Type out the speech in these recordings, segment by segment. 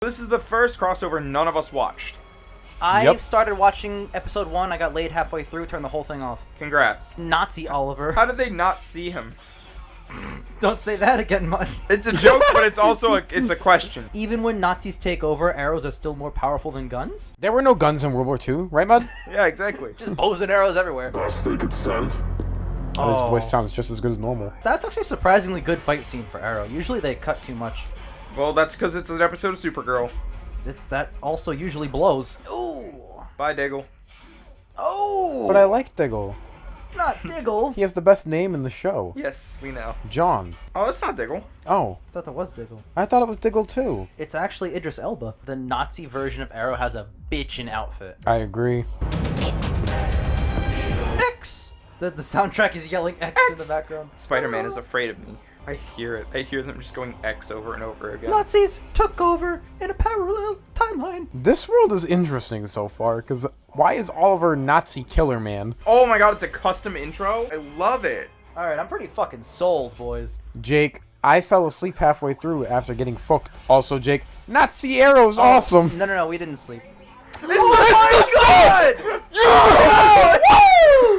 This is the first crossover none of us watched. I started watching episode 1. I got laid halfway through, turned the whole thing off. Congrats. Nazi Oliver. How did they not see him? Don't say that again, much. It's a joke, but it's also it's a question. Even when Nazis take over, arrows are still more powerful than guns? There were no guns in World War II, right, Mud? Yeah, exactly. Just bows and arrows everywhere. Best they could send. Oh, his voice sounds just as good as normal. That's actually a surprisingly good fight scene for Arrow. Usually they cut too much. Well, that's because it's an episode of Supergirl. That also usually blows. Ooh. Bye, Diggle. Oh. But I like Diggle. Not Diggle. He has the best name in the show. Yes, we know. John. Oh, that's not Diggle. Oh. I thought that was Diggle. I thought it was Diggle too. It's actually Idris Elba. The Nazi version of Arrow has a bitchin' outfit. I agree. X! The soundtrack is yelling X in the background. Spider-Man is afraid of me. I hear it. I hear them just going X over and over again. Nazis took over in a parallel timeline. This world is interesting so far, because why is Oliver Nazi Killer Man? Oh my god, it's a custom intro? I love it. Alright, I'm pretty fucking sold, boys. Jake, I fell asleep halfway through after getting fucked. Also, Jake, Nazi Arrow's awesome. No, we didn't sleep. Oh my god!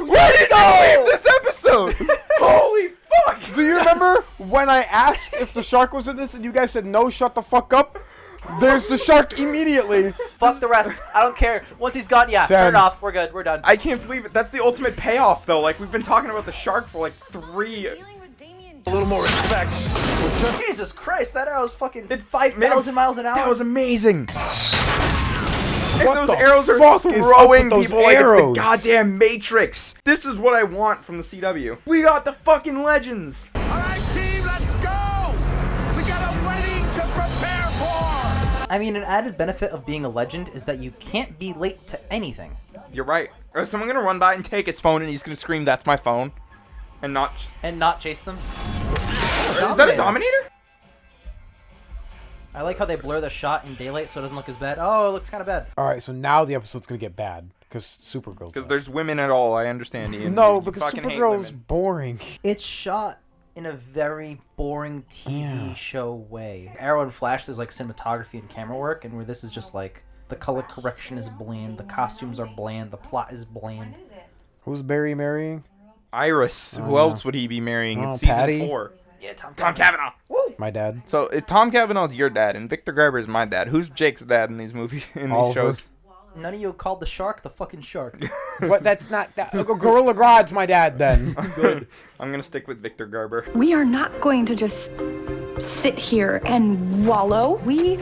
Where did you leave this episode? Holy fuck! Do you remember when I asked if the shark was in this and you guys said no, shut the fuck up? There's the shark immediately. Fuck the rest. I don't care. Once he's gone, yeah, 10. turn it off. We're good. We're done. I can't believe it. That's the ultimate payoff, though. Like, we've been talking about the shark for like 3... A little more respect. Jesus Christ, that arrow's fucking 5,000 miles an hour. That was amazing. What And those the arrows are fuck is up throwing with those people like it's arrows? the goddamn Matrix. This is what I want from the CW. We got the fucking legends. Alright, team, let's go! We got a wedding to prepare for! I mean, an added benefit of being a legend is that you can't be late to anything. You're right. Is someone gonna run by and take his phone and he's gonna scream, "That's my phone," and not? And not chase them. Is that a Dominator? I like how they blur the shot in daylight so it doesn't look as bad. Oh, it looks kind of bad. Alright, so now the episode's gonna get bad. Because Supergirl's Because out. there's women at all. I understand, Ian. No, You because fucking hate Supergirl's women. boring. It's shot in a very boring TV show way. Arrow and Flash, there's like cinematography and camera work, and where this is just like the color correction is bland, the costumes are bland, the plot is bland. Who's Barry marrying? Iris. Who else would he be marrying in Oh, season Patty? 4? Yeah, Tom Cavanaugh. Woo! My dad. So Tom Cavanaugh's your dad, and Victor Garber is my dad. Who's Jake's dad in these movies? In these Oliver. shows? None of you called the shark the fucking shark. But that's not... Gorilla Grodd's my dad, then. Good. I'm gonna stick with Victor Garber. We are not going to just sit here and wallow. We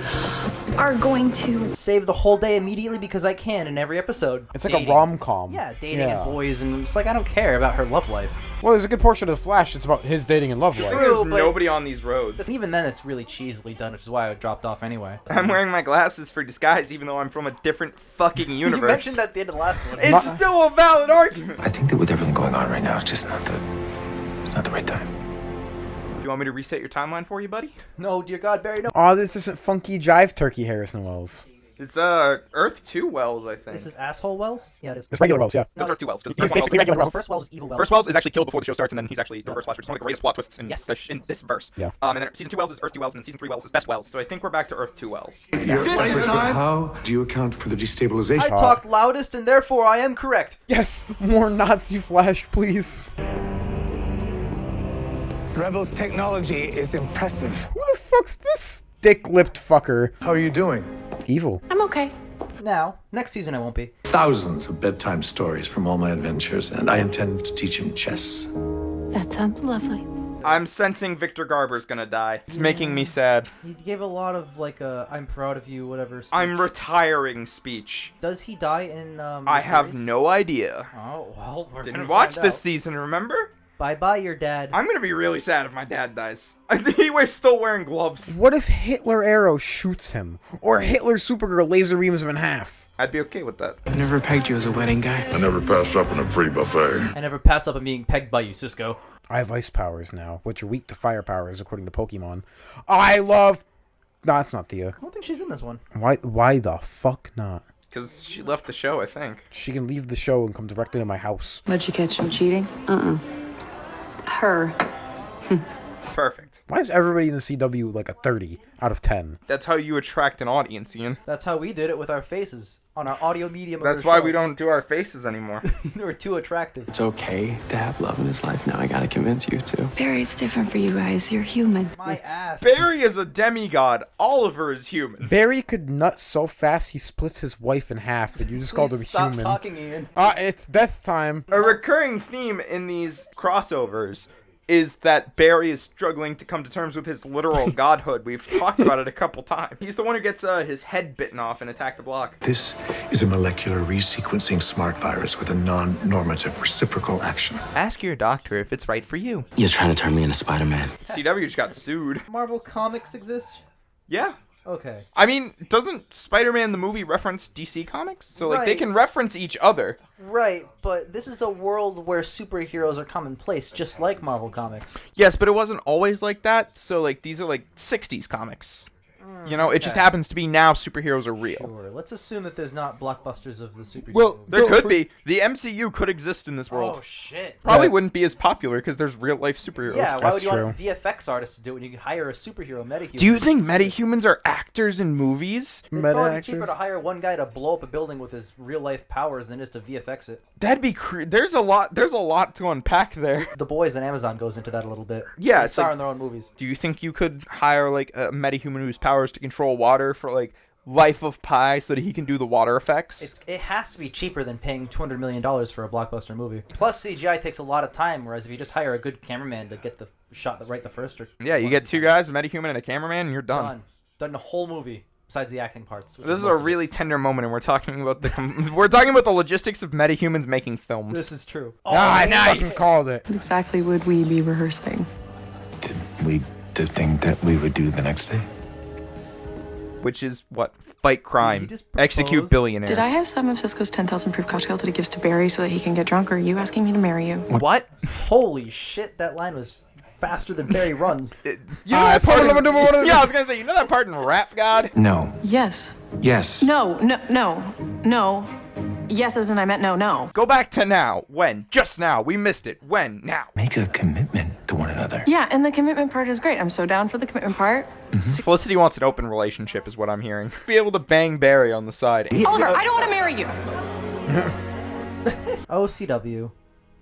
are going to... Save the whole day immediately because I can in every episode. It's like Dating. a rom-com. Yeah, dating and boys, and it's like I don't care about her love life. Well, there's a good portion of The Flash that's about his dating and love life. There's but- nobody on these roads. Even then, it's really cheesily done, which is why I dropped off anyway. I'm wearing my glasses for disguise, even though I'm from a different fucking universe. You mentioned that at the end of the last one. It's still a valid argument. I think that with everything going on right now, it's just not the right time. Do you want me to reset your timeline for you, buddy? No, dear God, Barry, no. Oh, this isn't Funky Jive Turkey Harrison Wells. It's Earth 2 Wells, I think. This is Asshole Wells? Yeah, it is. It's regular Wells, yeah. It's Earth 2 Wells. He's basically regular Wells. First Wells is Evil Wells. First Wells is actually killed before the show starts, and then he's actually the Reverse Flash, which is one of the greatest plot twists in, Yes. in this verse. Yeah. And then season 2 Wells is Earth 2 Wells, and then season 3 Wells is Best Wells. So I think we're back to Earth 2 Wells. How do you account for the destabilization? I talked loudest, and therefore I am correct. Yes, more Nazi Flash, please. Rebels' technology is impressive. Who the fuck's this stick-lipped fucker? How are you doing? Evil. I'm okay. Now, next season I won't be. Thousands of bedtime stories from all my adventures, and I intend to teach him chess. That sounds lovely. I'm sensing Victor Garber's gonna die. It's making me sad. He gave a lot of, like, I'm proud of you, whatever speech. I'm retiring speech. Does he die in, I have no idea. Oh, well, we're Didn't gonna watch find this out. season, remember? Bye-bye, your dad. I'm gonna be really sad if my dad dies. He was still wearing gloves. What if Hitler Arrow shoots him? Or Hitler Supergirl laser beams him in half? I'd be okay with that. I never pegged you as a wedding guy. I never pass up on a free buffet. I never pass up on being pegged by you, Cisco. I have ice powers now, which are weak to fire powers, according to Pokemon. I love... No, that's not Thea. I don't think she's in this one. Why the fuck not? Because she left the show, I think. She can leave the show and come directly to my house. What'd you catch him cheating? Her. Perfect. Why is everybody in the CW like a 30 out of 10? That's how you attract an audience, Ian. That's how we did it with our faces on our audio medium. That's why we don't do our faces anymore. They were too attractive. It's okay to have love in his life. Now I gotta convince you to. Barry, it's different for you guys. You're human. My ass. Barry is a demigod. Oliver is human. Barry could nut so fast he splits his wife in half, and you just called him Please stop human. talking, Ian. It's death time. A recurring theme in these crossovers is that Barry is struggling to come to terms with his literal godhood. We've talked about it a couple times. He's the one who gets his head bitten off in Attack the Block. This is a molecular resequencing smart virus with a non-normative reciprocal action. Ask your doctor if it's right for you. You're trying to turn me into Spider-Man. CW just got sued. Marvel Comics exist? Yeah. Okay. I mean, doesn't Spider-Man the movie reference DC Comics? So, like, they Right. can reference each other. Right, but this is a world where superheroes are commonplace, just like Marvel Comics. Yes, but it wasn't always like that. So, like, these are, like, 60s comics. You know, it just happens to be now superheroes are real. Sure. Let's assume that there's not blockbusters of the superhero. Well, There could be. The MCU could exist in this world. Oh shit. Probably Yeah. wouldn't be as popular because there's real life superheroes. Yeah, why That's would you want true. VFX artists to do it when you can hire a superhero metahuman? Do you think metahumans are actors in movies? It'd probably be Meta cheaper actors? to hire one guy to blow up a building with his real life powers than just to VFX it. That'd be there's a lot to unpack there. The Boys and Amazon goes into that a little bit. Yeah, They it's star like- in their own movies. Do you think you could hire like a metahuman whose powers to control water for like Life of Pi so that he can do the water effects? It has to be cheaper than paying $200 million for a blockbuster movie. Plus, CGI takes a lot of time, whereas if you just hire a good cameraman to get the shot right the first or Yeah, you get two guys, a metahuman and a cameraman, and you're done. done the whole movie besides the acting parts. which This is most a of it. really tender moment, and we're talking about we're talking about the logistics of metahumans making films. This is true. I fucking called it. What exactly would we be rehearsing? Did we the thing that we would do the next day? Which is what? Fight crime, just propose? execute billionaires. Did I have some of Cisco's 10,000 proof cocktail that he gives to Barry so that he can get drunk, or are you asking me to marry you? what? Holy shit, that line was faster than Barry runs. You know that part in, Yeah, yeah, I was gonna say, you know that part in Rap God? No. Yes. Yes. No. Yes, as in I meant no. Go back to now. When? Just now. We missed it. When? Now. Make a commitment to one another. Yeah, and the commitment part is great. I'm so down for the commitment part. Felicity wants an open relationship, is what I'm hearing. Be able to bang Barry on the side. Oliver, I don't want to marry you. OCW.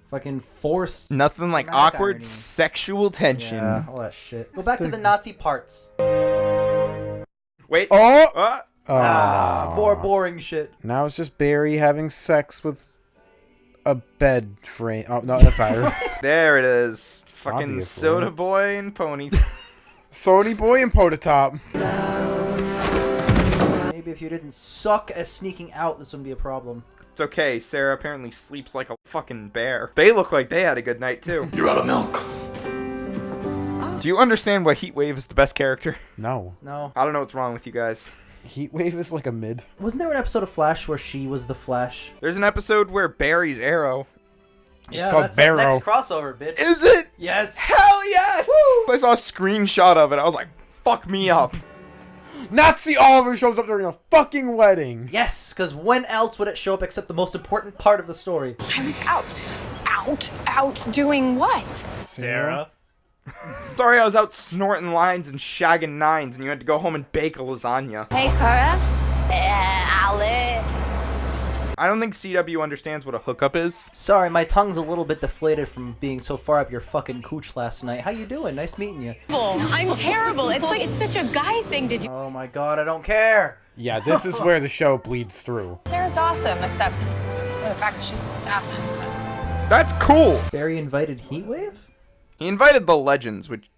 Fucking forced. Nothing like Dramatic awkward irony. sexual tension. Yeah, all that shit. Go back to the Nazi parts. Wait. Oh! More boring shit. Now it's just Barry having sex with a bed frame. Oh, no, that's Iris. There it is. Fucking Obviously. Soda Boy and Pony. Sony Boy and Pototop. Maybe if you didn't suck at sneaking out, this wouldn't be a problem. It's okay. Sarah apparently sleeps like a fucking bear. They look like they had a good night, too. You're out of milk. Do you understand why Heatwave is the best character? No. No. I don't know what's wrong with you guys. Heatwave is like a mid. Wasn't there an episode of Flash where she was the Flash? There's an episode where Barry's Arrow. Yeah, called that's Barrow. the next crossover, bitch. Is it? Yes. Hell yes! I saw a screenshot of it. I was like, fuck me up. Nazi Oliver shows up during a fucking wedding. Yes, because when else would it show up except the most important part of the story? I was out doing what? Sarah. Sorry, I was out snorting lines and shagging nines, and you had to go home and bake a lasagna. Hey, Cara. Alex. I don't think CW understands what a hookup is. Sorry, my tongue's a little bit deflated from being so far up your fucking cooch last night. How you doing? Nice meeting you. I'm terrible. It's such a guy thing to do. Oh my god, I don't care. Yeah, this is where the show bleeds through. Sarah's awesome, except for the fact that she's an assassin. That's cool. Barry invited Heatwave? He invited the Legends, which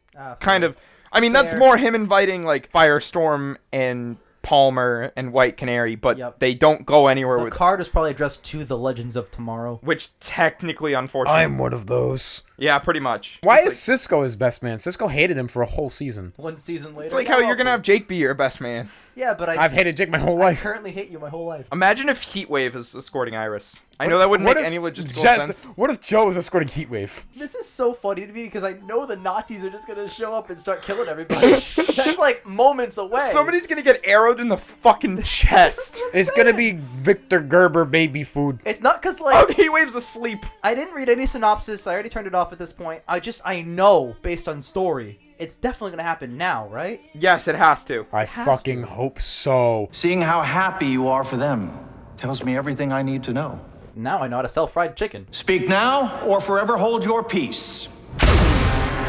kind of... I mean, that's Fair. more him inviting, like, Firestorm and Palmer and White Canary, but Yep. they don't go anywhere The with... card is probably addressed to the Legends of Tomorrow. Which technically, unfortunately... I'm one of those. Yeah, pretty much. Why Just is Cisco his best man? Cisco hated him for a whole season. 1 season later. It's like how you're gonna have Jake be your best man. Yeah, but I've hated Jake my whole I life. currently hate you my whole life. Imagine if Heatwave is escorting Iris. I know that wouldn't What make if any logistical Jess- sense. What if Joe was escorting Heatwave? This is so funny to me because I know the Nazis are just gonna show up and start killing everybody. That's like moments away. Somebody's gonna get arrowed in the fucking chest. It's gonna be Victor Gerber baby food. It's not because Oh, like Heatwave's asleep. I didn't read any synopsis. I already turned it off at this point. I know based on story It's definitely gonna happen now, right? Yes, it has to. I has fucking to. hope so. Seeing how happy you are for them tells me everything I need to know. Now I know how to sell fried chicken. Speak now or forever hold your peace.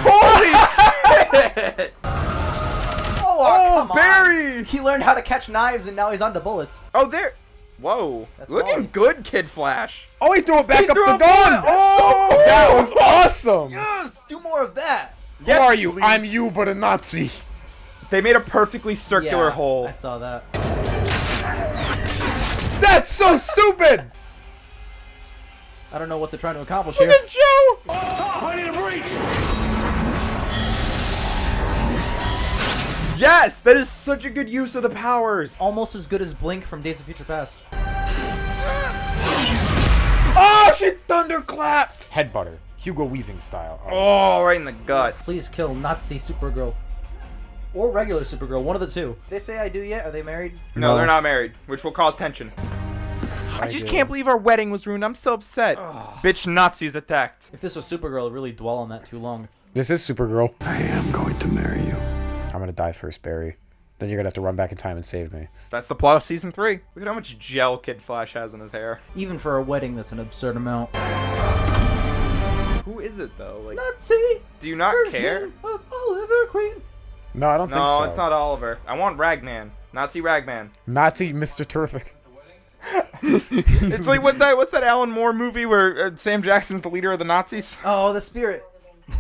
Holy shit! Oh, come Barry! on. He learned how to catch knives and now he's onto bullets. Oh, there. Whoa. That's Looking Wally. good, Kid Flash. Oh, he threw it back He up threw the a gun. bullet. Oh! That was awesome. Yes, do more of that. Yes, Who are you? please. I'm you, but a Nazi. They made a perfectly circular Yeah, hole. I saw that. That's so stupid. I don't know what they're trying to accomplish Look here. at Joe. I need a breach. Yes, that is such a good use of the powers. Almost as good as Blink from Days of Future Past. Oh, she thunderclapped. Headbutter, Hugo Weaving style. Oh, right in the gut. Please kill Nazi Supergirl. Or regular Supergirl, one of the two. They say I do yet? Are they married? No, they're not married, which will cause tension. I just can't believe our wedding was ruined. I'm so upset. Bitch Nazis attacked. If this was Supergirl, I'd really dwell on that too long. This is Supergirl. I am going to marry you. I'm gonna die first, Barry. Then you're gonna have to run back in time and save me. That's the plot of season 3. Look at how much gel Kid Flash has in his hair. Even for a wedding, that's an absurd amount. Who is it though? Like, Nazi do you not care? version of Oliver Queen. No, I don't think so. No, it's not Oliver. I want Ragman. Nazi Ragman. Nazi Mr. Terrific. It's like what's that Alan Moore movie where Sam Jackson's the leader of the Nazis? Oh, the spirit.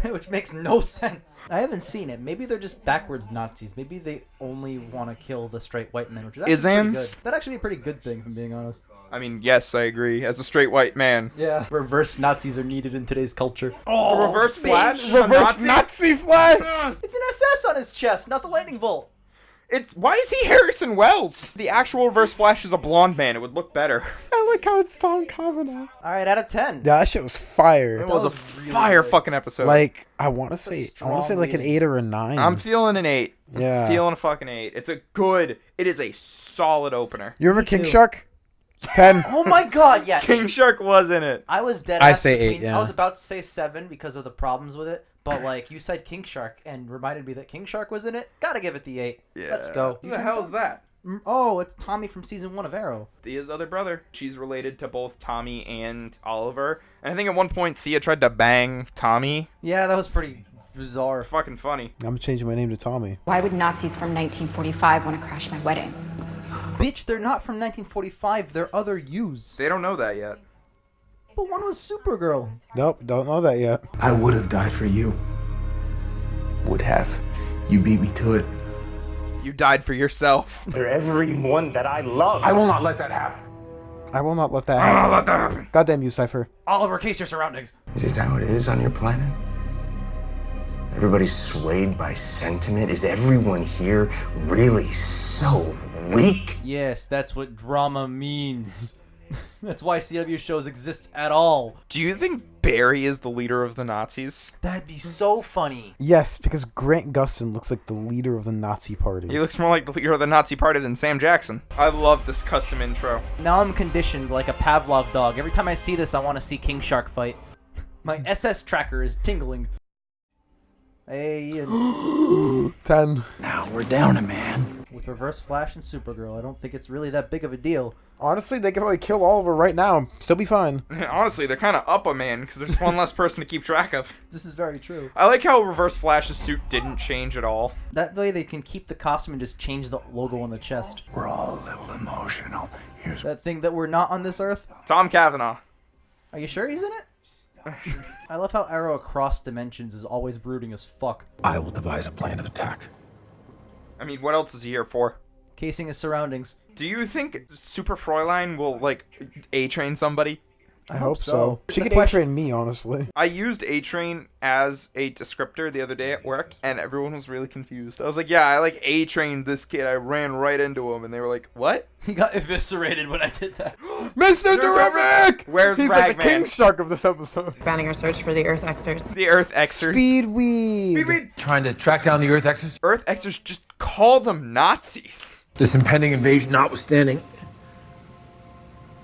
Which makes no sense. I haven't seen it. Maybe they're just backwards Nazis. Maybe they only want to kill the straight white men, which is actually pretty Isans? good. That'd actually be a pretty good thing, if I'm being honest. I mean, yes, I agree. As a straight white man. Yeah. Reverse Nazis are needed in today's culture. Oh, reverse Flash? Reverse A Nazi Flash. It's an SS on his chest, not the lightning bolt. It's why is he Harrison Wells? The actual reverse Flash is a blonde man. It would look better. I like how it's Tom Cavanaugh. All right, out of 10. Yeah, that shit was fire. It was a really fire good. fucking episode. Like I want to say like an rating. 8 or a 9. I'm feeling an 8. Yeah. I'm feeling a fucking 8. It's a good. It is a solid opener. You remember King too. Shark? 10. Oh my god, yeah. King Shark was in it. I was dead I ass say between, 8, yeah. I was about to say 7 because of the problems with it, but like you said King Shark and reminded me that King Shark was in it. Gotta give it the 8. Let's go. Who the hell is that? Oh, it's Tommy from season 1 of Arrow. Thea's other brother. She's related to both Tommy and Oliver. And I think at one point Thea tried to bang Tommy. Yeah, that was pretty bizarre. Fucking funny. I'm changing my name to Tommy. Why would Nazis from 1945 want to crash my wedding? Bitch, they're not from 1945. They're other U's. They don't know that yet. But one was Supergirl. Nope, don't know that yet. I would have died for you. Would have. You beat me to it. You died for yourself. For everyone that I love. I will not let that happen. I will not let that happen. I'll let that happen. Goddamn you, Cypher. Oliver, case your surroundings. Is this how it is on your planet? Everybody's swayed by sentiment? Is everyone here really so weak? Yes, that's what drama means. That's why CW shows exist at all. Do you think Barry is the leader of the Nazis? That'd be so funny. Yes, because Grant Gustin looks like the leader of the Nazi party. He looks more like the leader of the Nazi party than Sam Jackson. I love this custom intro. Now I'm conditioned like a Pavlov dog. Every time I see this, I want to see King Shark fight. My SS tracker is tingling. Hey, and 10. Now we're down a man. with Reverse Flash and Supergirl, I don't think it's really that big of a deal. Honestly, they could probably kill Oliver right now. Still be fine. Honestly, they're kind of up a man because there's one less person to keep track of. This is very true. I like how Reverse Flash's suit didn't change at all. That way they can keep the costume and just change the logo on the chest. We're all a little emotional. Here's That thing that we're not on this earth? Tom Cavanaugh. Are you sure he's in it? I love how Arrow across dimensions is always brooding as fuck. I will devise a plan of attack. I mean, what else is he here for? Casing his surroundings. Do you think Super Fräulein will, like, A-train somebody? I hope so. She The could A-train me, honestly. I used A-train as a descriptor the other day at work, and everyone was really confused. I was like, yeah, I, like, A-trained this kid. I ran right into him, and they were like, what? He got eviscerated when I did that. Mr. Terrific! Where's He's Ragman? like the King Shark of this episode. Banning our search for the Earth Xers. The Earth Xers. Speedweed. Speedweed. Trying to track down the Earth Xers? Earth Xers, just call them Nazis. This impending invasion notwithstanding.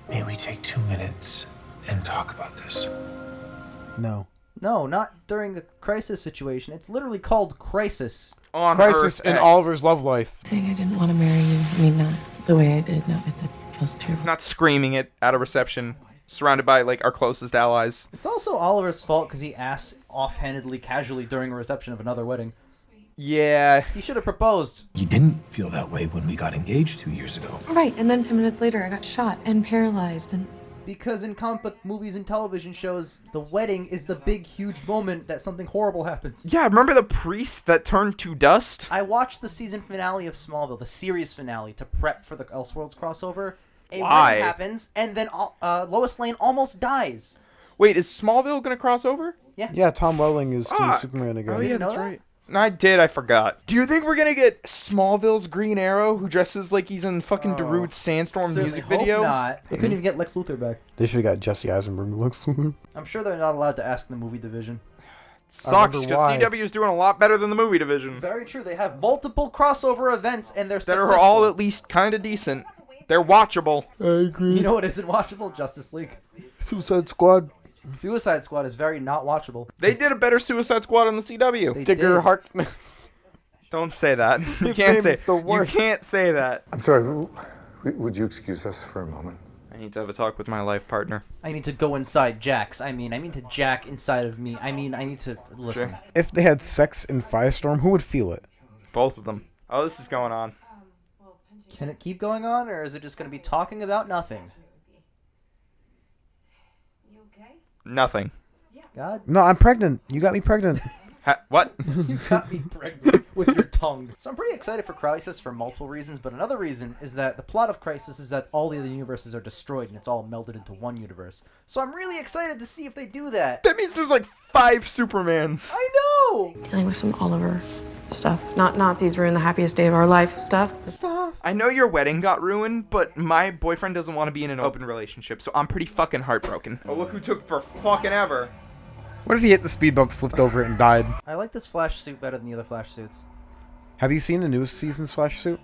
May we take 2 minutes and talk about this? No. No, not during a crisis situation. It's literally called Crisis. On Crisis Earth in X. Oliver's love life. Saying I didn't want to marry you. I mean, not the way I did. Not with the most terrible. Not screaming it at a reception, surrounded by like our closest allies. It's also Oliver's fault because he asked offhandedly, casually during a reception of another wedding. Yeah. He should have proposed. You didn't feel that way when we got engaged 2 years ago. Right, and then 10 minutes later, I got shot and paralyzed and. Because in comic book movies and television shows, the wedding is the big, huge moment that something horrible happens. Yeah, remember the priest that turned to dust? I watched the season finale of Smallville, the series finale, to prep for the Elseworlds crossover. A Why? wedding happens, and then Lois Lane almost dies. Wait, is Smallville gonna cross over? Yeah, Tom Welling is Superman again. Oh yeah, that's know that? right. No, I did. I forgot. Do you think we're gonna get Smallville's Green Arrow, who dresses like he's in fucking Darude's Sandstorm Certainly music hope video? not. They couldn't even get Lex Luthor back. They should have got Jesse Eisenberg. Looks. I'm sure they're not allowed to ask the movie division. Sucks, wonder because why. CW is doing a lot better than the movie division. Very true. They have multiple crossover events, and they're That successful. are all at least kind of decent. They're watchable. I agree. You know what isn't watchable? Justice League. Suicide Squad. Suicide Squad is very not watchable. They did a better Suicide Squad on the CW. They Digger did. Harkness. Don't say that. You His can't name say. is the You worst. can't say that. I'm sorry, would you excuse us for a moment? I need to have a talk with my life partner. I need to go inside Jax. I mean to Jack inside of me. I need to listen. Sure. If they had sex in Firestorm, who would feel it? Both of them. Oh, this is going on. Can it keep going on, or is it just going to be talking about nothing? Nothing. God, No, I'm pregnant. You got me pregnant. What? you got me pregnant with your tongue. So I'm pretty excited for Crisis for multiple reasons, but another reason is that the plot of Crisis is that all the other universes are destroyed and it's all melded into one universe. So I'm really excited to see if they do that. That means there's like 5 Supermans. I know! Dealing with some Oliver stuff. Not Nazis ruin the happiest day of our life stuff. I know your wedding got ruined, but my boyfriend doesn't want to be in an open relationship, so I'm pretty fucking heartbroken. Oh, look who took for fucking ever. What if he hit the speed bump, flipped over it, and died? I like this Flash suit better than the other Flash suits. Have you seen the newest season's Flash suit?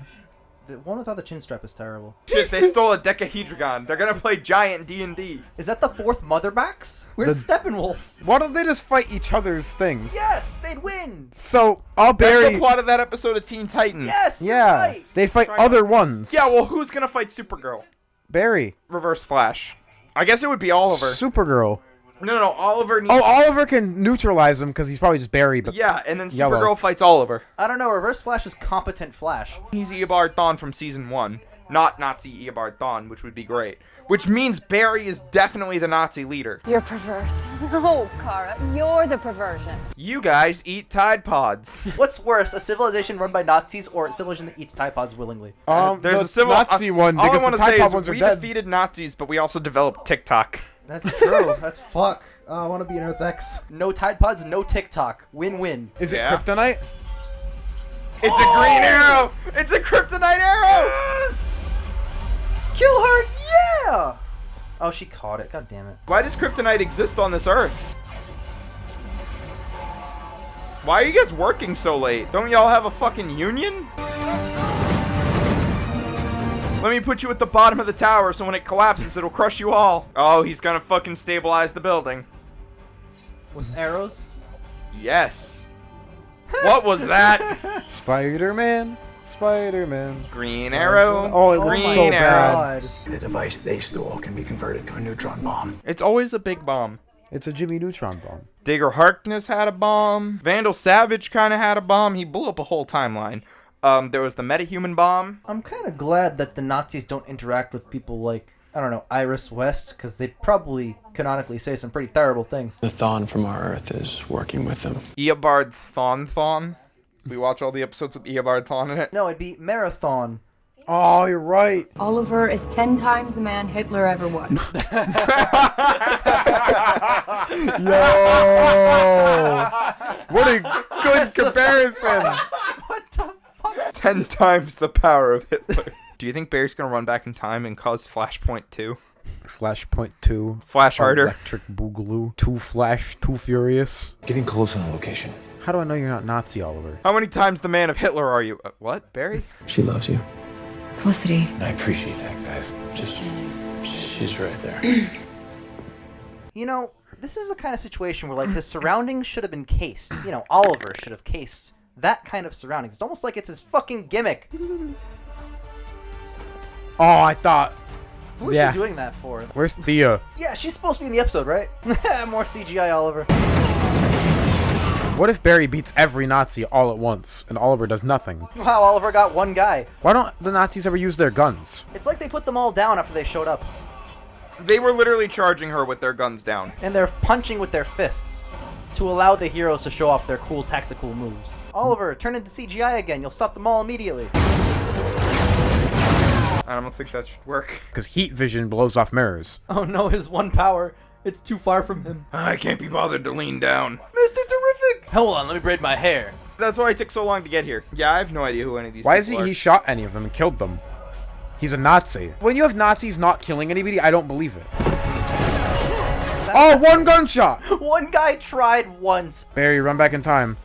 The one without the chin strap is terrible. Shit, they stole a Decahedron. They're gonna play giant D&D. Is that the 4th Motherbox? Where's Steppenwolf? Why don't they just fight each other's things? Yes, they'd win! So, I'll That's bury... the plot of that episode of Teen Titans. Yes, you're Yeah, right. they fight other ones. Yeah, well, who's gonna fight Supergirl? Barry. Reverse Flash. I guess it would be Oliver. Supergirl. No, Oliver needs... Oh, Oliver can neutralize him because he's probably just Barry, but... Yeah, and then Yellow. Supergirl fights Oliver. I don't know, Reverse Flash is competent Flash. He's Eobard Thawne from season 1, not Nazi Eobard Thawne, which would be great. Which means Barry is definitely the Nazi leader. You're perverse. No, Kara, you're the perversion. You guys eat Tide Pods. What's worse, a civilization run by Nazis or a civilization that eats Tide Pods willingly? There's the a civil Nazi one, all I because want the to say Tide Pod is ones are we dead. defeated Nazis, but we also developed TikTok. That's true. That's fuck. Oh, I want to be an Earth X. No Tide Pods, no TikTok. Win-win. Is it Yeah. kryptonite? It's a green arrow! It's a kryptonite arrow! Yes! Kill her, yeah! Oh, she caught it. God damn it. Why does kryptonite exist on this Earth? Why are you guys working so late? Don't y'all have a fucking union? Let me put you at the bottom of the tower so when it collapses, it'll crush you all. Oh, he's gonna fucking stabilize the building. With arrows? Yes. What was that? Spider-Man. Spider-Man. Green arrow. Oh, it looks Green so arrow. bad. The device they stole can be converted to a neutron bomb. It's always a big bomb. It's a Jimmy Neutron bomb. Digger Harkness had a bomb. Vandal Savage kind of had a bomb. He blew up a whole timeline. There was the metahuman bomb. I'm kind of glad that the Nazis don't interact with people like, I don't know, Iris West, because they'd probably canonically say some pretty terrible things. The Thawne from our Earth is working with them. Eobard Thawne. We watch all the episodes with Eobard Thawne in it. No, it'd be Marathon. Oh, you're right. Oliver is 10 times the man Hitler ever was. Yo! What a good comparison. What the fuck? 10 times the power of Hitler. Do you think Barry's gonna run back in time and cause Flashpoint 2? Flashpoint 2. Flash harder. Electric Boogaloo. 2 Flash, 2 Furious. Getting close on the location. How do I know you're not Nazi, Oliver? How many times the man of Hitler are you? What, Barry? She loves you. Felicity. I appreciate that, guys. She's right there. You know, this is the kind of situation where, like, his surroundings should have been cased. You know, Oliver should have cased that kind of surroundings. It's almost like it's his fucking gimmick. Oh, I thought. Who is she doing that for? Where's Thea? Yeah, she's supposed to be in the episode, right? More CGI Oliver. What if Barry beats every Nazi all at once and Oliver does nothing? Wow, Oliver got one guy. Why don't the Nazis ever use their guns? It's like they put them all down after they showed up. They were literally charging her with their guns down. And they're punching with their fists to allow the heroes to show off their cool tactical moves. Oliver, turn into CGI again. You'll stop them all immediately. I don't think that should work. Because heat vision blows off mirrors. Oh no, his one power. It's too far from him. I can't be bothered to lean down. Mr. Terrific! Hold on, let me braid my hair. That's why it took so long to get here. Yeah, I have no idea who any of these Why people is are. he shot any of them and killed them? He's a Nazi. When you have Nazis not killing anybody, I don't believe it. Oh, one gunshot! One guy tried once. Barry, run back in time.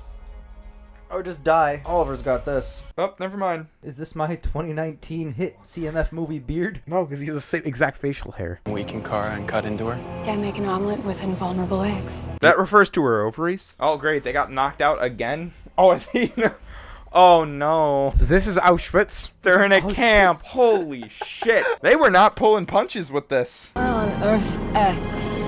Or just die. Oliver's got this. Oh, never mind. Is this my 2019 hit CMF movie beard? No, because he has the same exact facial hair. Weaken Kara and cut into her. Can't make an omelet with invulnerable eggs. That refers to her ovaries. Oh, great. They got knocked out again? Oh, I think... Oh, no. This is Auschwitz. They're in a camp. Holy shit. They were not pulling punches with this. Where on Earth X?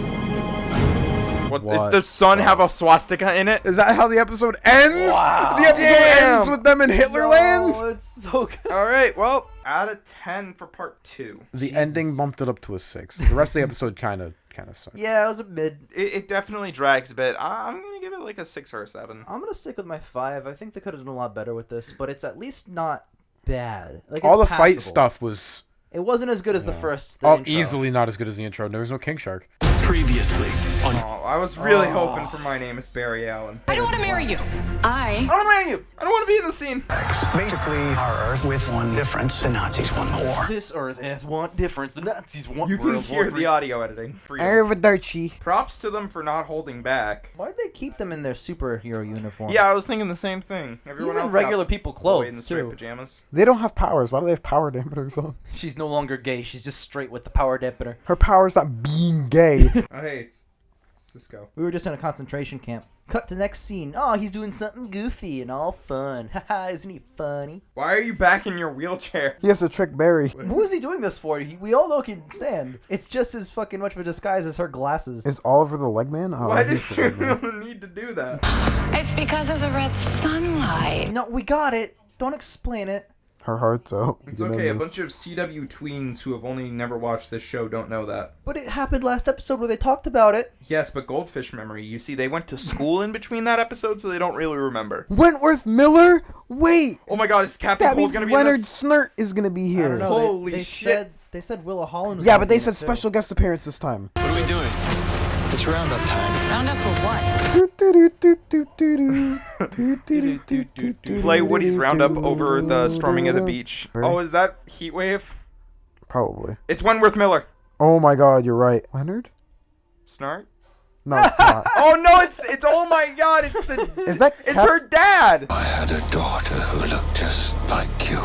What? Does the sun have a swastika in it? Is that how the episode ends? Wow. The episode ends with them in Hitlerland? Oh, it's so good. All right, well, out of 10 for part 2. The ending bumped it up to a 6. The rest of the episode kind of sucked. Yeah, it was a mid. It definitely drags a bit. I'm going to give it like a 6 or a 7. I'm going to stick with my 5. I think they could have done a lot better with this, but it's at least not bad. Like, all the it's fight passable. stuff was... It wasn't as good as the first. Oh, intro. easily not as good as the intro. There was no King Shark. Previously on... Oh, I was really hoping for My Name is Barry Allen. I don't want to marry you. I don't want to marry you. I don't want to be in the scene. Basically, our Earth with one difference: the Nazis won the war. This Earth has one difference. The Nazis want You can World War hear III. the audio editing. For you. Arvadarchi. Props to them for not holding back. Why'd they keep them in their superhero uniform? Yeah, I was thinking the same thing. Everyone He's in else regular got people boy in the clothes, straight too. pajamas. They don't have powers. Why do they have power dampeners on? She's no longer gay. She's just straight with the power dampener. Her power's not being gay. Oh, hey, it's Cisco. We were just in a concentration camp. Cut to next scene. Oh, he's doing something goofy and all fun. Haha, isn't he funny? Why are you back in your wheelchair? He has to trick Barry. Who is he doing this for? We all know he can stand. It's just as fucking much of a disguise as her glasses. Is Oliver the leg man? Oh, Why did he's the you leg man. feel the need to do that? It's because of the red sunlight. No, we got it. Don't explain it. Her heart's out. It's okay, a bunch of CW tweens who have only never watched this show don't know that. But it happened last episode where they talked about it. Yes, but Goldfish memory. You see, they went to school in between that episode, so they don't really remember. Wentworth Miller? Wait! Oh my god, is Captain That Cold means gonna be Leonard in this? Snurt is gonna be here. I don't know. Holy they shit. They said Willa Holland was Yeah, gonna but be they in said it, too. special guest appearance this time. What are we doing? It's roundup time. Round up for what? Play Woody's Roundup over the storming of the beach. Oh, is that Heatwave? Probably. It's Wentworth Miller. Oh my god, you're right. Leonard? Snart? No, it's not. Oh no, it's oh my god, it's the Is that it's her dad. I had a daughter who looked just like you,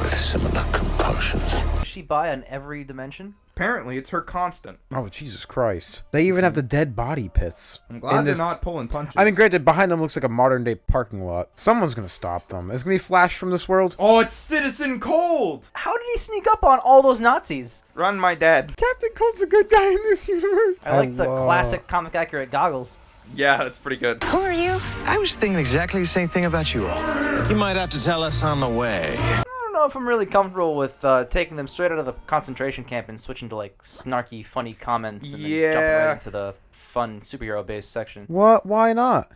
with similar compulsions. Is she bi on every dimension? Apparently, it's her constant. Oh, Jesus Christ. They even have the dead body pits. I'm glad in they're this- not pulling punches. I mean, granted, behind them looks like a modern day parking lot. Someone's gonna stop them. Is it gonna be Flash from this world? Oh, it's Citizen Cold. How did he sneak up on all those Nazis? Run, my dad. Captain Cold's a good guy in this universe. I like the classic comic accurate goggles. Yeah, that's pretty good. Who are you? I was thinking exactly the same thing about you all. You might have to tell us on the way. I don't know if I'm really comfortable with taking them straight out of the concentration camp and switching to like snarky, funny comments and then jumping right into the fun superhero-based section. What? Why not?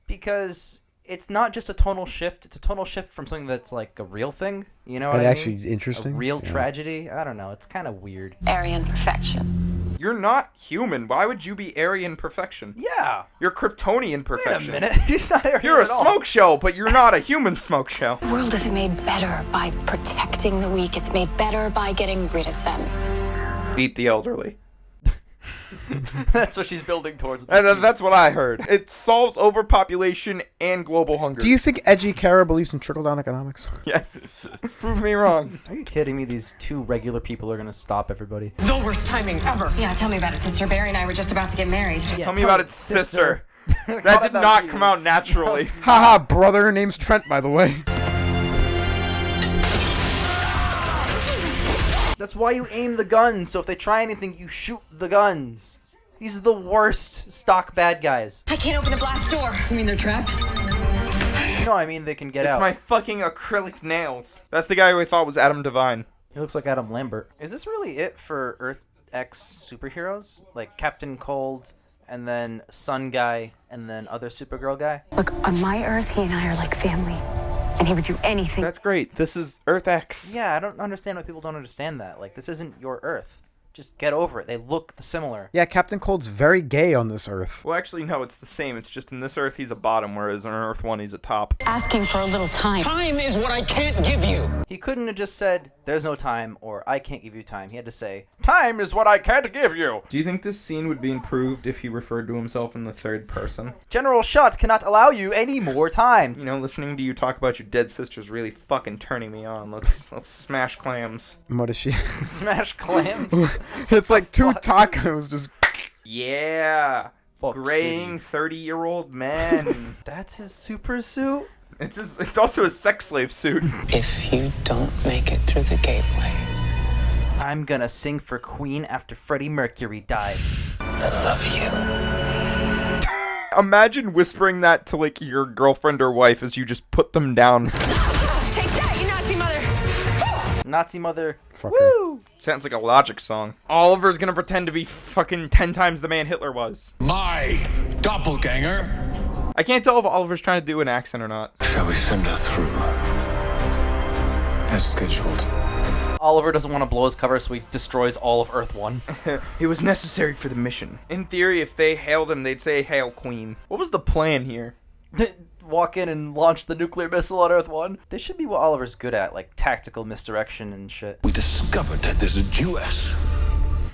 Because it's not just a tonal shift; it's a tonal shift from something that's like a real thing. You know what And I actually mean? interesting? A real Yeah. tragedy. I don't know. It's kind of weird. Aryan perfection. You're not human. Why would you be Aryan perfection? Yeah. You're Kryptonian Wait perfection. a minute. He's not Aryan You're a at all. smoke show, but you're not a human smoke show. The world isn't made better by protecting the weak. It's made better by getting rid of them. Beat the elderly. That's what she's building towards. And that's what I heard. It solves overpopulation and global hunger. Do you think Edgy Kara believes in trickle-down economics? Yes. Prove me wrong. Are you kidding me? These two regular people are gonna stop everybody. The worst timing ever. Yeah, tell me about it, sister. Barry and I were just about to get married. Tell me about it, sister. That did not come out naturally. Haha, brother. Name's Trent, by the way. That's why you aim the guns, so if they try anything, you shoot the guns. These are the worst stock bad guys. I can't open the blast door. You mean they're trapped? No, I mean they can get out. It's my fucking acrylic nails. That's the guy who I thought was Adam Devine. He looks like Adam Lambert. Is this really it for Earth X superheroes? Like Captain Cold, and then Sun Guy, and then other Supergirl guy? Look, on my Earth, he and I are like family. And he would do anything. That's great. This is Earth X. Yeah, I don't understand why people don't understand that. Like, this isn't your Earth. Just get over it. They look similar. Yeah, Captain Cold's very gay on this Earth. Well, actually, no, it's the same. It's just in this Earth, he's a bottom, whereas on Earth 1, he's a top. Asking for a little time. Time is what I can't give you. He couldn't have just said, there's no time, or I can't give you time. He had to say, time is what I can't give you. Do you think this scene would be improved if he referred to himself in the third person? General Shutt cannot allow you any more time. You know, listening to you talk about your dead sister's really fucking turning me on. Let's smash clams. What is she? Smash clams? It's like two tacos just... Yeah. Fuck graying 30-year-old men. That's his super suit? It's also a sex slave suit. If you don't make it through the gateway, I'm gonna sing for Queen after Freddie Mercury died. I love you. Imagine whispering that to, like, your girlfriend or wife as you just put them down. Take that, you Nazi mother! Nazi mother. Fucker. Woo! Sounds like a Logic song. Oliver's gonna pretend to be fucking 10 times the man Hitler was. My doppelganger. I can't tell if Oliver's trying to do an accent or not. Shall we send her through? As scheduled. Oliver doesn't want to blow his cover, so he destroys all of Earth 1. It was necessary for the mission. In theory, if they hailed him, they'd say, "Hail Queen." What was the plan here? Walk in and launch the nuclear missile on Earth 1. This should be what Oliver's good at, like tactical misdirection and shit. We discovered that there's a Jewess.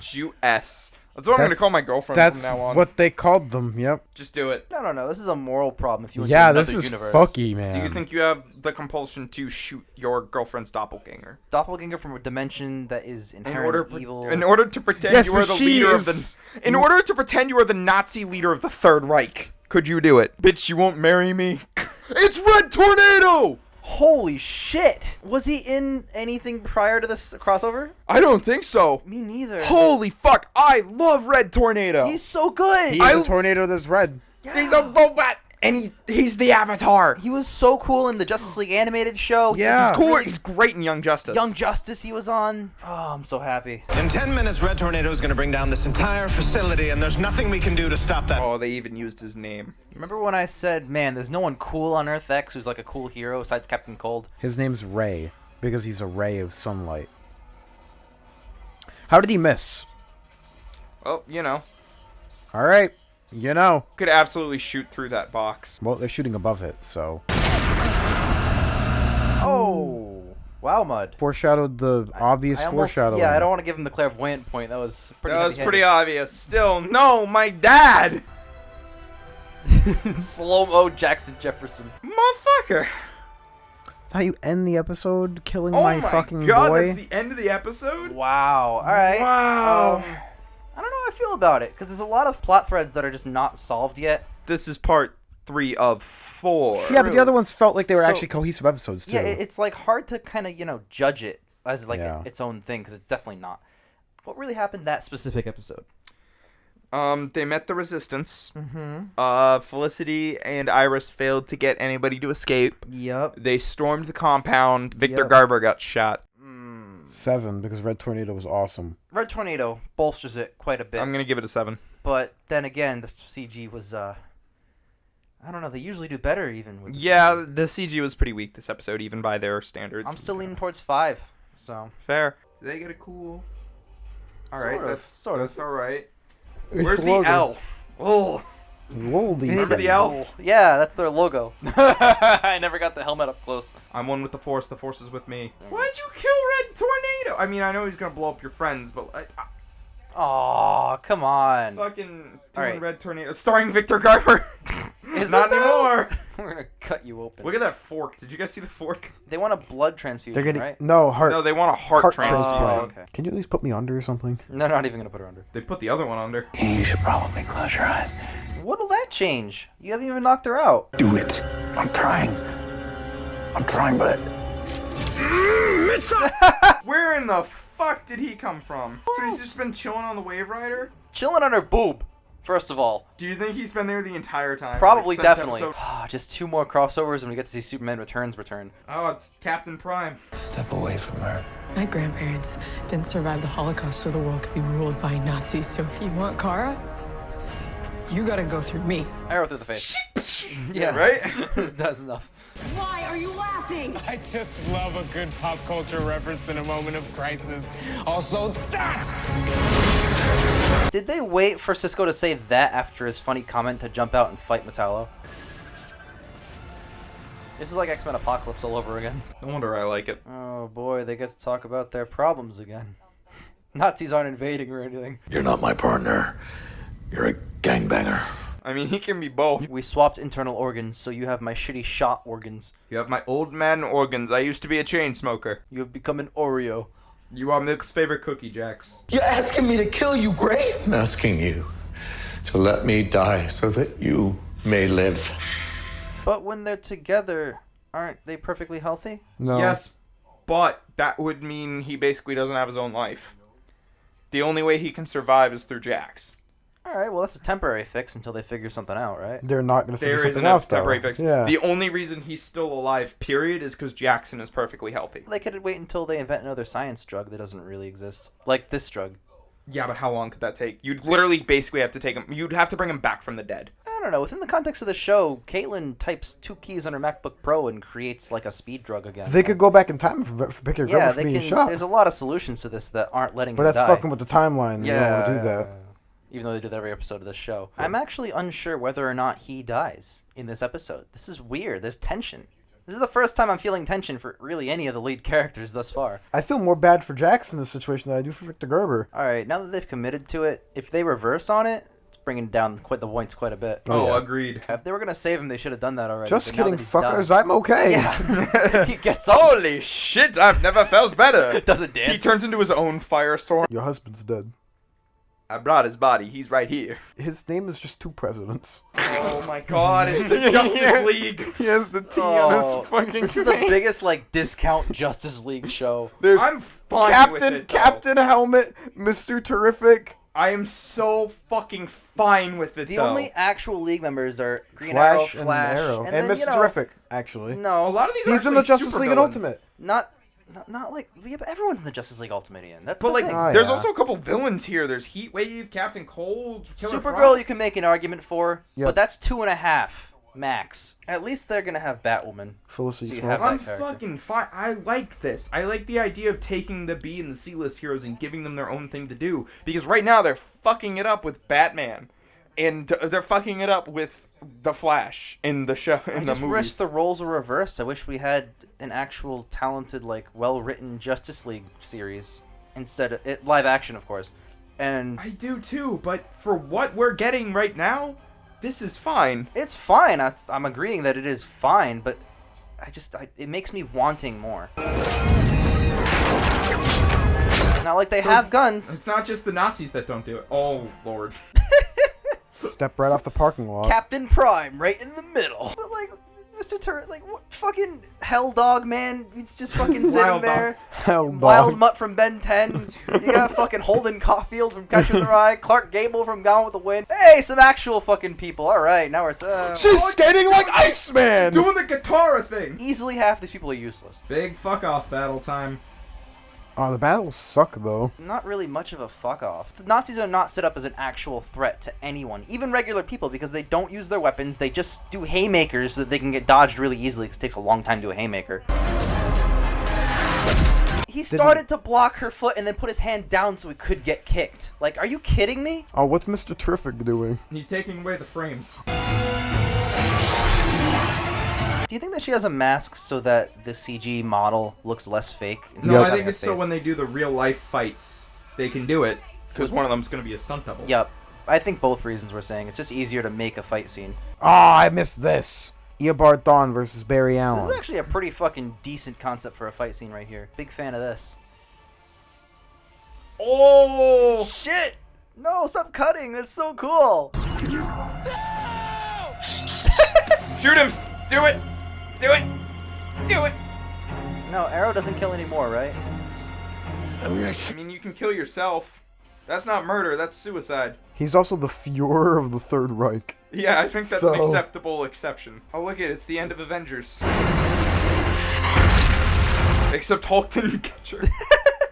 Jewess. That's what I'm gonna call my girlfriend That's from now on. what they called them, yep. Just do it. No. This is a moral problem if you want Yeah, to this another is universe. fucky, man. Do you think you have the compulsion to shoot your girlfriend's doppelganger? Doppelganger from a dimension that is inherently evil. In order to pretend Yes, you are but the she leader of is- the... In order to pretend you are the Nazi leader of the Third Reich. Could you do it? Bitch, you won't marry me? It's Red Tornado! Holy shit! Was he in anything prior to this crossover? I don't think so. Me neither. Holy fuck, I love Red Tornado. He's so good! He's a tornado that's red. He's a robot, and he's the Avatar. He was so cool in the Justice League animated show. Yeah. He's cool. Really- He's great in Young Justice. Young Justice he was on. Oh, I'm so happy. In 10 minutes, Red Tornado is going to bring down this entire facility, and there's nothing we can do to stop that. Oh, they even used his name. Remember when I said, man, there's no one cool on Earth X who's like a cool hero besides Captain Cold? His name's Ray, because he's a ray of sunlight. How did he miss? Well, you know. Alright, you know. Could absolutely shoot through that box. Well, they're shooting above it, so... Oh! Wow, Mud. Foreshadowed the obvious I almost, foreshadowing. yeah, I don't want to give him the clairvoyant point. That was pretty That was heavy-handed. pretty obvious. Still, no, my dad! Slow-mo Jackson Jefferson. Motherfucker! That's how you end the episode, killing Oh my my fucking god, boy? that's the end of the episode? Wow. Alright. Wow. I don't know how I feel about it, because there's a lot of plot threads that are just not solved yet. This is part 3 of 4. Yeah, but the other ones felt like they were So- actually cohesive episodes, too. Yeah, it's like hard to kind of, judge it as like Yeah. its own thing, because it's definitely not. What really happened that specific episode? They met the Resistance. Mm-hmm. Felicity and Iris failed to get anybody to escape. Yep. They stormed the compound. Victor Yep. Garber got shot. 7, because Red Tornado was awesome. Red Tornado bolsters it quite a bit. I'm gonna give it a 7. But then again, the CG was, I don't know, they usually do better even with the Yeah, CG. the CG was pretty weak this episode, even by their standards. I'm still leaning towards 5, so. Fair. Did they get a cool... Alright, Sort of, that's sort of. that's alright. It's Where's the logo. L? Oh, Loldy. remember the L? Yeah, that's their logo. I never got the helmet up close. I'm one with the Force is with me. Why'd you kill Red Tornado? I mean, I know he's gonna blow up your friends, but Aw, come on. Fucking doing Alright. Red Tornado, starring Victor Garber. Is Not it though? anymore. We're gonna cut you open. Look at that fork. Did you guys see the fork? They want a blood transfusion, They're getting right? no heart. No, they want a heart transplant. Oh, okay. Can you at least put me under or something? They're not even gonna put her under. They put the other one under. You should probably close your eyes. What'll that change? You haven't even knocked her out. Do it. I'm trying, but Where in the fuck did he come from? So he's just been chilling on the Wave Rider? Chilling on her boob, first of all. Do you think he's been there the entire time? Probably, Like, since definitely. episode- Just 2 more crossovers and we get to see Superman Returns return. Oh, it's Captain Prime. step away from her. My grandparents didn't survive the Holocaust so the world could be ruled by Nazis. So if you want Kara, you gotta go through me. Arrow through the face. Yeah, right? That's enough. Why are you laughing? I just love a good pop culture reference in a moment of crisis. Also, that! Did they wait for Cisco to say that after his funny comment to jump out and fight Metallo? This is like X-Men Apocalypse all over again. No wonder I like it. Oh boy, they get to talk about their problems again. Nazis aren't invading or anything. You're not my partner. You're a gangbanger. I mean, he can be both. We swapped internal organs, so you have my shitty shot organs. You have my old man organs. I used to be a chain smoker. You have become an Oreo. You are Milk's favorite cookie, Jax. You're asking me to kill you, Gray? I'm asking you to let me die so that you may live. But when they're together, aren't they perfectly healthy? No. Yes, but that would mean he basically doesn't have his own life. The only way he can survive is through Jax. Alright, well that's a temporary fix until they figure something out, right? They're not going to figure There is something a out, though. temporary fix. Yeah. The only reason he's still alive, period, is because Jackson is perfectly healthy. They could wait until they invent another science drug that doesn't really exist. Like this drug. Yeah, but how long could that take? You'd literally basically have to take him. You'd have to bring him back from the dead. I don't know. Within the context of the show, Caitlin types 2 keys on her MacBook Pro and creates like a speed drug again. They could go back in time for Picker yeah, for they being can. shot. There's a lot of solutions to this that aren't letting But him that's die. fucking with the timeline. You don't want to do that. Even though they do that every episode of this show. I'm actually unsure whether or not he dies in this episode. This is weird. There's tension. This is the first time I'm feeling tension for really any of the lead characters thus far. I feel more bad for Jackson in this situation than I do for Victor Garber. Alright, now that they've committed to it, if they reverse on it, it's bringing down quite the points quite a bit. Oh, yeah. Agreed. If they were going to save him, they should have done that already. Just but now kidding, that he's fuckers. done- I'm okay. Yeah. He gets up. Holy shit, I've never felt better. Does it dance? He turns into his own firestorm. Your husband's dead. I brought his body. He's right here. His name is just 2 presidents. Oh my god, it's the Justice League. He has the T on his fucking This is the biggest, like, discount Justice League show. There's I'm fine with it, though. Captain Helmet, Mr. Terrific. I am so fucking fine with it, The though. only actual League members are Green Flash Arrow, Flash, and Arrow. And then, Mr. you know, Terrific, actually. No. A lot of these are He's in the actually Justice League and supervillains. Ultimate. Not like... Yeah, but everyone's in the Justice League Ultimate, Ian. That's But, the like, thing. Oh, there's yeah. also a couple villains here. There's Heatwave, Captain Cold, Killer Supergirl Frost. you can make an argument for, Yep. but that's 2.5 max. At least they're gonna have Batwoman. Felicity So you Smoke. have that I'm character. fucking fine. I like this. I like the idea of taking the B and the C-list heroes and giving them their own thing to do. Because right now they're fucking it up with Batman, and they're fucking it up with the Flash in the show in I the just wish movies. the roles were reversed. I wish we had an actual talented, like, well-written Justice League series instead of it, live action, of course. And I do too, but for what we're getting right now, this is fine. it's fine. I'm agreeing that it is fine, but it makes me wanting more. Not like they So have guns. It's not just the Nazis that don't do it. Oh lord. Step right off the parking lot. Captain Prime right in the middle. But like, Mr. Turret, like, what fucking Hell Dog, man? He's just fucking sitting Wild Dog. there. Hell Wild dog. Mutt from Ben 10. You got fucking Holden Caulfield from Catcher in the Rye. Clark Gable from Gone with the Wind. Hey, some actual fucking people. All right, now it's She's skating like Iceman! Doing the guitar thing. easily half these people are useless. Big fuck off battle time. Oh, the battles suck, though. Not really much of a fuck off. The Nazis are not set up as an actual threat to anyone, even regular people, because they don't use their weapons. They just do haymakers so that they can get dodged really easily, because it takes a long time to do a haymaker. He started to block her foot and then put his hand down so he could get kicked. Like, are you kidding me? Oh, what's Mr. Terrific doing? He's taking away the frames. Do you think that she has a mask so that the CG model looks less fake? No, I having think a it's so face? when they do the real life fights, they can do it. Because one of them's going to be a stunt double. Yep. I think both reasons we're saying. It's just easier to make a fight scene. I missed this. Eobard Thawne versus Barry Allen. This is actually a pretty fucking decent concept for a fight scene right here. Big fan of this. Oh! Shit! No, stop cutting. That's so cool. Shoot him! Do it! Do it! Do it! No, Arrow doesn't kill anymore, right? I mean, you can kill yourself. That's not murder, that's suicide. He's also the Fuhrer of the Third Reich. Yeah, I think that's an acceptable exception. Oh, look it, it's the end of Avengers. Except Hulk didn't catch her.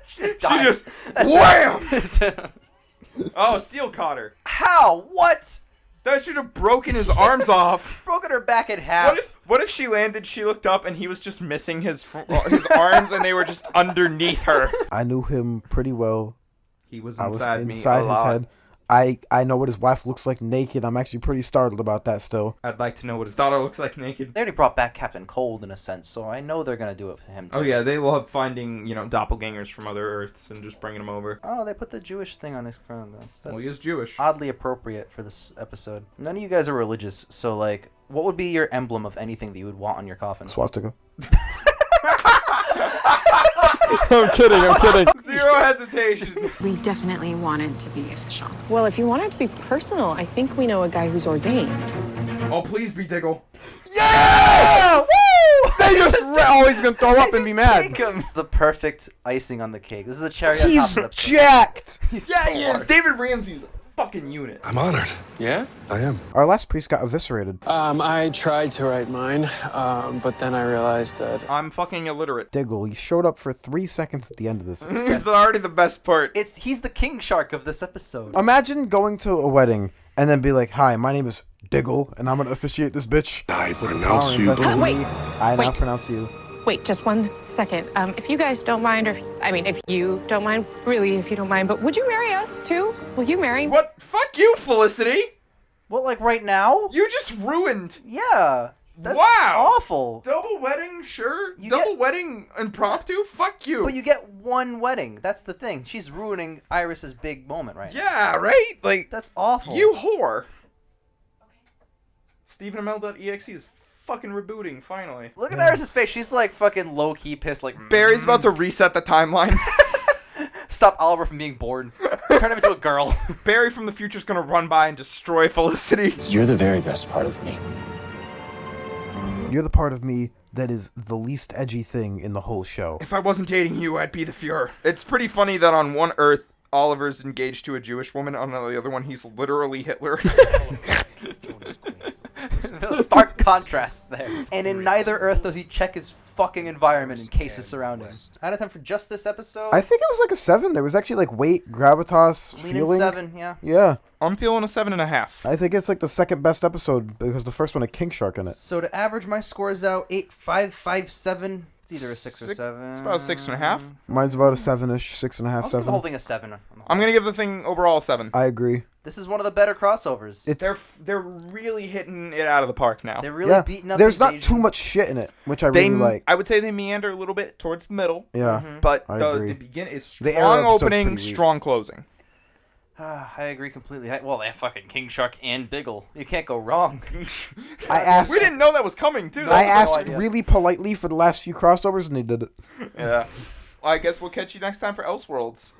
She just wham! Oh, Steel caught her. How? What? That should have broken his arms off. Broken her back in half. What if she landed, she looked up, and he was just missing his arms, and they were just underneath her? I knew him pretty well. He was I was inside me inside a his lot. head. I know what his wife looks like naked. I'm actually pretty startled about that still. I'd like to know what his daughter looks like naked. They already brought back Captain Cold in a sense, so I know they're gonna do it for him too. Oh yeah, they love finding, doppelgangers from other Earths and just bringing them over. Oh, they put the Jewish thing on his crown. That's Well, he is Jewish. Oddly appropriate for this episode. None of you guys are religious, so like, what would be your emblem of anything that you would want on your coffin? Swastika. I'm kidding. Zero hesitation. We definitely want it to be official. Well, if you want it to be personal, I think we know a guy who's ordained. Oh, please be Diggle. Yeah! Woo! They he's gonna throw up and be mad. The perfect icing on the cake. This is a cherry on He's top of the jacked. He's Yeah, so he is. hard. David Ramsey's a fucking unit. I'm honored. Yeah? I am. Our last priest got eviscerated. I tried to write mine, but then I realized that I'm fucking illiterate. Diggle, he showed up for 3 seconds at the end of this episode. He's already the best part. He's the king shark of this episode. Imagine going to a wedding and then be like, "Hi, my name is Diggle, and I'm gonna officiate this bitch." I With pronounce power you. invested in Wait, me, I now wait. pronounce you. Wait, just 1 second. If you guys don't mind, if you don't mind, really, if you don't mind, but would you marry us too? Will you marry? What? Fuck you, Felicity. What, like right now? You just ruined. Yeah. That's Wow. awful. Double wedding, sure. Double wedding impromptu? Fuck you. But you get one wedding. That's the thing. She's ruining Iris's big moment right now. Yeah, right? Like, That's awful. you whore. StephenML.exe is fucking rebooting, finally. Look at Iris's face. She's like fucking low-key pissed. Like, Barry's about to reset the timeline. stop Oliver from being born. Turn him into a girl. Barry from the future's gonna run by and destroy Felicity. You're the very best part of me. You're the part of me that is the least edgy thing in the whole show. If I wasn't dating you, I'd be the Fuhrer. It's pretty funny that on one Earth, Oliver's engaged to a Jewish woman. On the other one, he's literally Hitler. Stark contrasts there. And in neither Earth does he check his fucking environment in case his surroundings. Out of time for just this episode? I think it was like a 7. There was actually like weight, gravitas, Lean in feeling. 7, yeah. Yeah. I'm feeling a 7.5. I think it's like the second best episode because the first one had King Shark in it. So to average my scores out, 8.557. It's either a 6 or 7. It's about a 6.5. Mine's about a 7-ish, 6.5, I was 7. holding a 7. I'm gonna give the thing overall a 7. I agree. This is one of the better crossovers. They're really hitting it out of the park now. They're really beating up There's not Invasion. too much shit in it, which I really like. I would say they meander a little bit towards the middle. Yeah, But I the agree. beginning is The Arrow strong episode's opening, pretty weak. strong closing. I agree completely. Well, they have fucking King Shark and Diggle. You can't go wrong. I asked. We didn't know that was coming, too. I no asked idea. really politely for the last few crossovers, and they did it. Yeah. I guess we'll catch you next time for Elseworlds.